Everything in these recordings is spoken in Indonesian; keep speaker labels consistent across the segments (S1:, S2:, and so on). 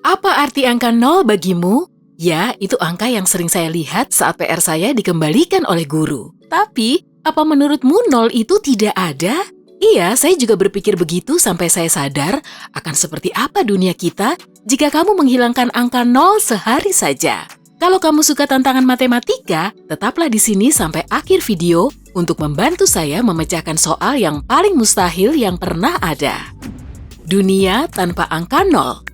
S1: Apa arti angka 0 bagimu? Ya, itu angka yang sering saya lihat saat PR saya dikembalikan oleh guru. Tapi, apa menurutmu 0 itu tidak ada? Iya, saya juga berpikir begitu sampai saya sadar akan seperti apa dunia kita jika kamu menghilangkan angka 0 sehari saja. Kalau kamu suka tantangan matematika, tetaplah di sini sampai akhir video untuk membantu saya memecahkan soal yang paling mustahil yang pernah ada. Dunia tanpa angka 0.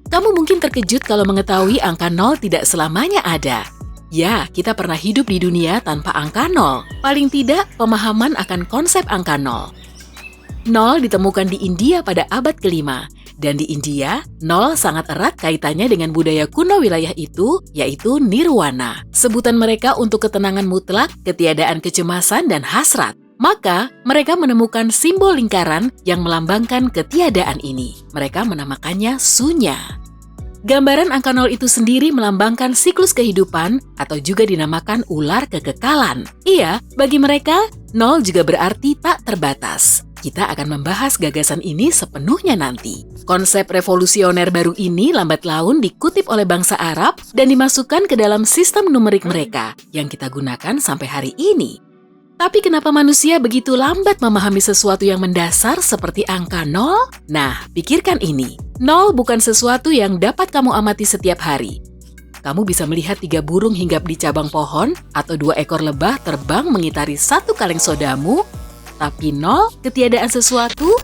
S1: Kamu mungkin terkejut kalau mengetahui angka 0 tidak selamanya ada. Ya, kita pernah hidup di dunia tanpa angka 0. Paling tidak, pemahaman akan konsep angka 0. 0 ditemukan di India pada abad ke-5. Dan di India, 0 sangat erat kaitannya dengan budaya kuno wilayah itu, yaitu nirwana. Sebutan mereka untuk ketenangan mutlak, ketiadaan kecemasan, dan hasrat. Maka, mereka menemukan simbol lingkaran yang melambangkan ketiadaan ini. Mereka menamakannya sunya. Gambaran angka 0 itu sendiri melambangkan siklus kehidupan atau juga dinamakan ular kekekalan. Iya, bagi mereka, 0 juga berarti tak terbatas. Kita akan membahas gagasan ini sepenuhnya nanti. Konsep revolusioner baru ini lambat laun dikutip oleh bangsa Arab dan dimasukkan ke dalam sistem numerik mereka yang kita gunakan sampai hari ini. Tapi kenapa manusia begitu lambat memahami sesuatu yang mendasar seperti angka 0? Nah, pikirkan ini. 0 bukan sesuatu yang dapat kamu amati setiap hari. Kamu bisa melihat 3 burung hinggap di cabang pohon atau 2 ekor lebah terbang mengitari 1 kaleng sodamu, tapi 0, ketiadaan sesuatu,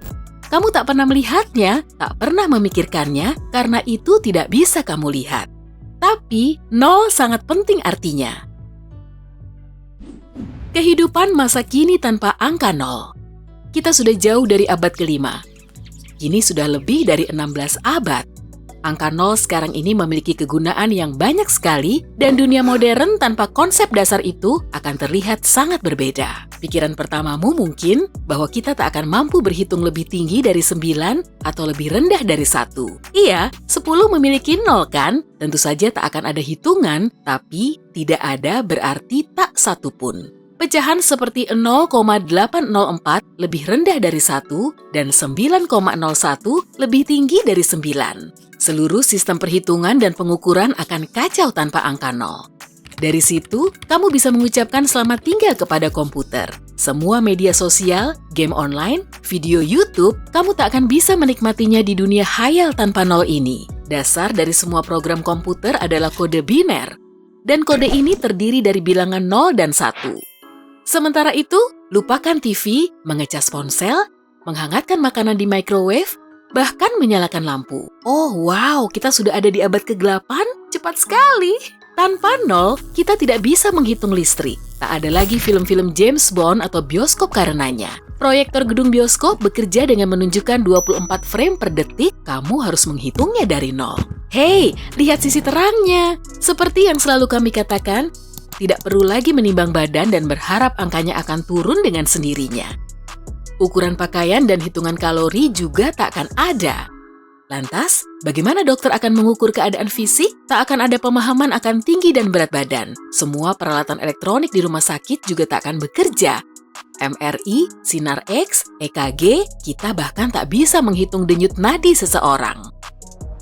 S1: kamu tak pernah melihatnya, tak pernah memikirkannya karena itu tidak bisa kamu lihat. Tapi 0 sangat penting artinya. Kehidupan masa kini tanpa angka 0. Kita sudah jauh dari abad ke-5. Kini sudah lebih dari 16 abad. Angka 0 sekarang ini memiliki kegunaan yang banyak sekali dan dunia modern tanpa konsep dasar itu akan terlihat sangat berbeda. Pikiran pertamamu mungkin bahwa kita tak akan mampu berhitung lebih tinggi dari 9 atau lebih rendah dari 1. Iya, 10 memiliki 0 kan? Tentu saja tak akan ada hitungan, tapi tidak ada berarti tak satu pun. Pecahan seperti 0,804 lebih rendah dari 1 dan 9,01 lebih tinggi dari 9. Seluruh sistem perhitungan dan pengukuran akan kacau tanpa angka 0. Dari situ, kamu bisa mengucapkan selamat tinggal kepada komputer. Semua media sosial, game online, video YouTube, kamu tak akan bisa menikmatinya di dunia khayal tanpa 0 ini. Dasar dari semua program komputer adalah kode biner. Dan kode ini terdiri dari bilangan 0 dan 1. Sementara itu, lupakan TV, mengecas ponsel, menghangatkan makanan di microwave, bahkan menyalakan lampu. Oh wow, kita sudah ada di abad ke-8? Cepat sekali! Tanpa 0, kita tidak bisa menghitung listrik. Tak ada lagi film-film James Bond atau bioskop karenanya. Proyektor gedung bioskop bekerja dengan menunjukkan 24 frame per detik, kamu harus menghitungnya dari 0. Hei, lihat sisi terangnya. Seperti yang selalu kami katakan, tidak perlu lagi menimbang badan dan berharap angkanya akan turun dengan sendirinya. Ukuran pakaian dan hitungan kalori juga tak akan ada. Lantas, bagaimana dokter akan mengukur keadaan fisik? Tak akan ada pemahaman akan tinggi dan berat badan. Semua peralatan elektronik di rumah sakit juga tak akan bekerja. MRI, sinar X, EKG, kita bahkan tak bisa menghitung denyut nadi seseorang.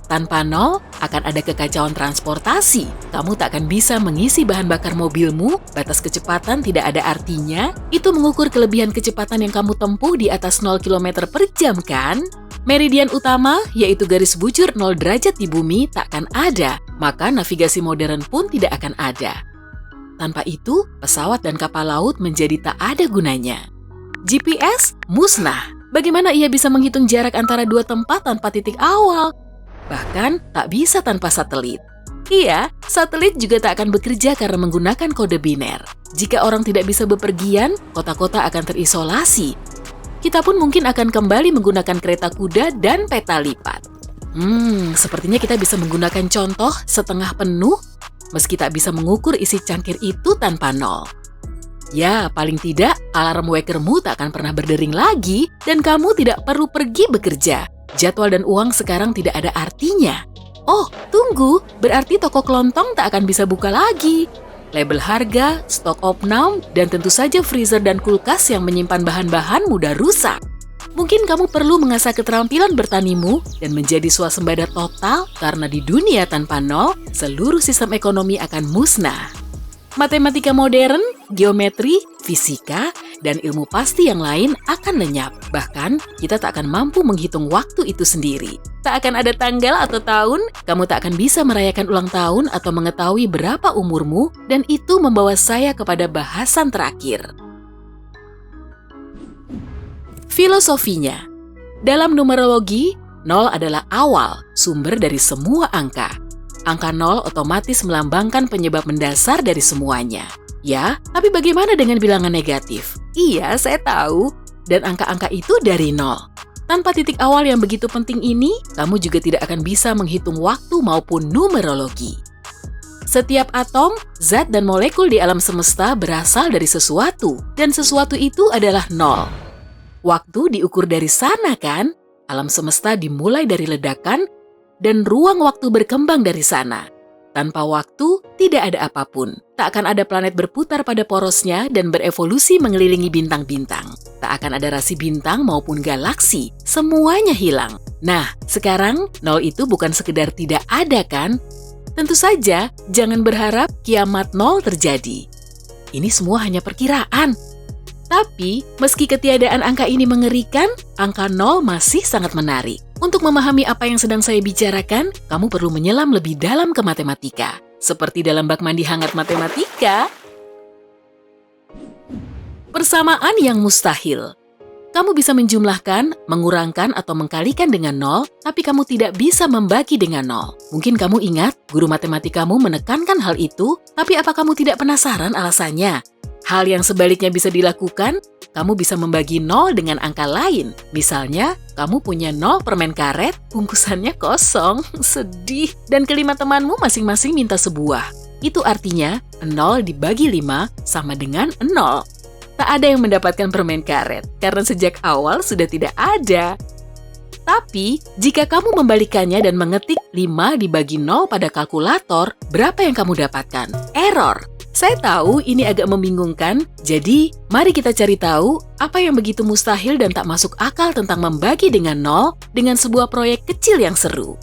S1: Tanpa 0, akan ada kekacauan transportasi. Kamu tak akan bisa mengisi bahan bakar mobilmu, batas kecepatan tidak ada artinya. Itu mengukur kelebihan kecepatan yang kamu tempuh di atas 0 km per jam kan? Meridian utama, yaitu garis bujur 0 derajat di bumi, tak akan ada. Maka navigasi modern pun tidak akan ada. Tanpa itu, pesawat dan kapal laut menjadi tak ada gunanya. GPS musnah. Bagaimana ia bisa menghitung jarak antara 2 tempat tanpa titik awal? Bahkan tak bisa tanpa satelit. Iya, satelit juga tak akan bekerja karena menggunakan kode biner. Jika orang tidak bisa bepergian, kota-kota akan terisolasi. Kita pun mungkin akan kembali menggunakan kereta kuda dan peta lipat. Sepertinya kita bisa menggunakan contoh setengah penuh, meski tak bisa mengukur isi cangkir itu tanpa 0. Ya, paling tidak, alarm wakermu tak akan pernah berdering lagi, dan kamu tidak perlu pergi bekerja. Jadwal dan uang sekarang tidak ada artinya. Oh, tunggu, berarti toko kelontong tak akan bisa buka lagi. Label harga, stok opname, dan tentu saja freezer dan kulkas yang menyimpan bahan-bahan mudah rusak. Mungkin kamu perlu mengasah keterampilan bertanimu dan menjadi swasembada total karena di dunia tanpa nol, seluruh sistem ekonomi akan musnah. Matematika modern, geometri, fisika, dan ilmu pasti yang lain akan lenyap. Bahkan, kita tak akan mampu menghitung waktu itu sendiri. Tak akan ada tanggal atau tahun, kamu tak akan bisa merayakan ulang tahun atau mengetahui berapa umurmu, dan itu membawa saya kepada bahasan terakhir. Filosofinya, dalam numerologi, nol adalah awal, sumber dari semua angka. Angka nol otomatis melambangkan penyebab mendasar dari semuanya. Ya, tapi bagaimana dengan bilangan negatif? Iya, saya tahu. Dan angka-angka itu dari nol. Tanpa titik awal yang begitu penting ini, kamu juga tidak akan bisa menghitung waktu maupun numerologi. Setiap atom, zat, dan molekul di alam semesta berasal dari sesuatu, dan sesuatu itu adalah nol. Waktu diukur dari sana kan? Alam semesta dimulai dari ledakan, dan ruang waktu berkembang dari sana. Tanpa waktu, tidak ada apapun. Tak akan ada planet berputar pada porosnya dan berevolusi mengelilingi bintang-bintang. Tak akan ada rasi bintang maupun galaksi. Semuanya hilang. Nah, sekarang nol itu bukan sekedar tidak ada kan? Tentu saja, jangan berharap kiamat nol terjadi. Ini semua hanya perkiraan. Tapi, meski ketiadaan angka ini mengerikan, angka nol masih sangat menarik. Untuk memahami apa yang sedang saya bicarakan, kamu perlu menyelam lebih dalam ke matematika. Seperti dalam bak mandi hangat matematika. Persamaan yang mustahil. Kamu bisa menjumlahkan, mengurangkan, atau mengkalikan dengan nol, tapi kamu tidak bisa membagi dengan nol. Mungkin kamu ingat, guru matematikamu menekankan hal itu, tapi apa kamu tidak penasaran alasannya? Hal yang sebaliknya bisa dilakukan, kamu bisa membagi nol dengan angka lain. Misalnya, kamu punya 0 permen karet, bungkusannya kosong, sedih, dan kelima temanmu masing-masing minta sebuah. Itu artinya, 0 dibagi 5 sama dengan 0. Tak ada yang mendapatkan permen karet, karena sejak awal sudah tidak ada. Tapi, jika kamu membalikannya dan mengetik 5 dibagi 0 pada kalkulator, berapa yang kamu dapatkan? Error. Saya tahu ini agak membingungkan, jadi mari kita cari tahu apa yang begitu mustahil dan tak masuk akal tentang membagi dengan nol dengan sebuah proyek kecil yang seru.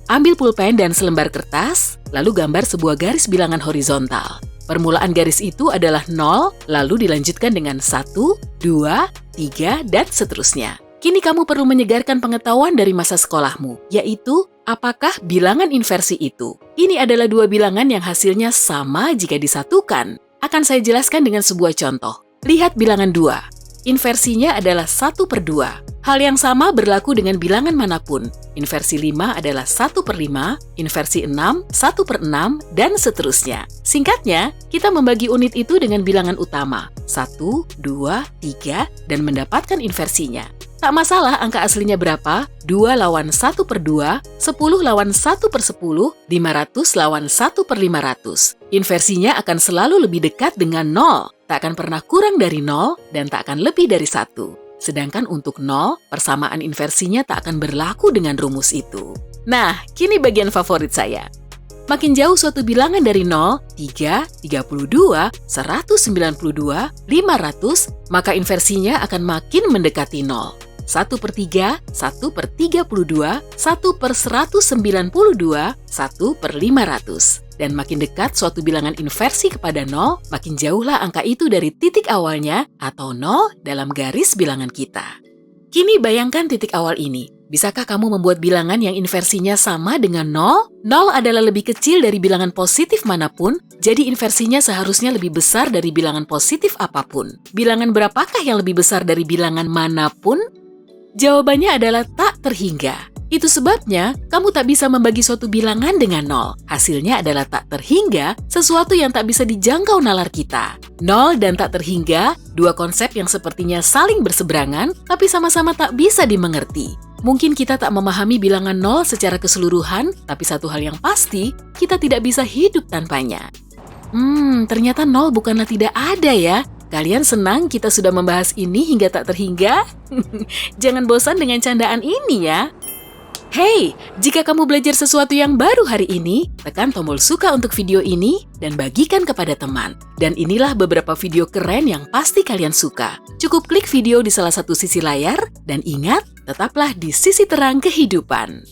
S1: Ambil pulpen dan selembar kertas, lalu gambar sebuah garis bilangan horizontal. Permulaan garis itu adalah 0, lalu dilanjutkan dengan 1, 2, 3, dan seterusnya. Kini kamu perlu menyegarkan pengetahuan dari masa sekolahmu, yaitu apakah bilangan inversi itu? Ini adalah dua bilangan yang hasilnya sama jika disatukan. Akan saya jelaskan dengan sebuah contoh. Lihat bilangan 2. Inversinya adalah 1/2. Hal yang sama berlaku dengan bilangan manapun. Inversi 5 adalah 1/5, inversi 6, 1/6, dan seterusnya. Singkatnya, kita membagi unit itu dengan bilangan utama, 1, 2, 3, dan mendapatkan inversinya. Tak masalah angka aslinya berapa, 2 lawan 1/2, 10 lawan 1/10, 500 lawan 1/500. Inversinya akan selalu lebih dekat dengan 0, tak akan pernah kurang dari 0, dan tak akan lebih dari 1. Sedangkan untuk 0, persamaan inversinya tak akan berlaku dengan rumus itu. Nah, kini bagian favorit saya. Makin jauh suatu bilangan dari 0, 3, 32, 192, 500, maka inversinya akan makin mendekati 0. 1/3, 1/32, 1/192, 1/500. Dan makin dekat suatu bilangan inversi kepada 0, makin jauhlah angka itu dari titik awalnya atau 0 dalam garis bilangan kita. Kini bayangkan titik awal ini. Bisakah kamu membuat bilangan yang inversinya sama dengan 0? 0 adalah lebih kecil dari bilangan positif manapun, jadi inversinya seharusnya lebih besar dari bilangan positif apapun. Bilangan berapakah yang lebih besar dari bilangan manapun? Jawabannya adalah tak terhingga. Itu sebabnya, kamu tak bisa membagi suatu bilangan dengan 0. Hasilnya adalah tak terhingga, sesuatu yang tak bisa dijangkau nalar kita. 0 dan tak terhingga, dua konsep yang sepertinya saling berseberangan, tapi sama-sama tak bisa dimengerti. Mungkin kita tak memahami bilangan 0 secara keseluruhan, tapi satu hal yang pasti, kita tidak bisa hidup tanpanya. Ternyata 0 bukanlah tidak ada ya. Kalian senang kita sudah membahas ini hingga tak terhingga? Jangan bosan dengan candaan ini ya. Hey, jika kamu belajar sesuatu yang baru hari ini, tekan tombol suka untuk video ini dan bagikan kepada teman. Dan inilah beberapa video keren yang pasti kalian suka. Cukup klik video di salah satu sisi layar, dan ingat, tetaplah di sisi terang kehidupan.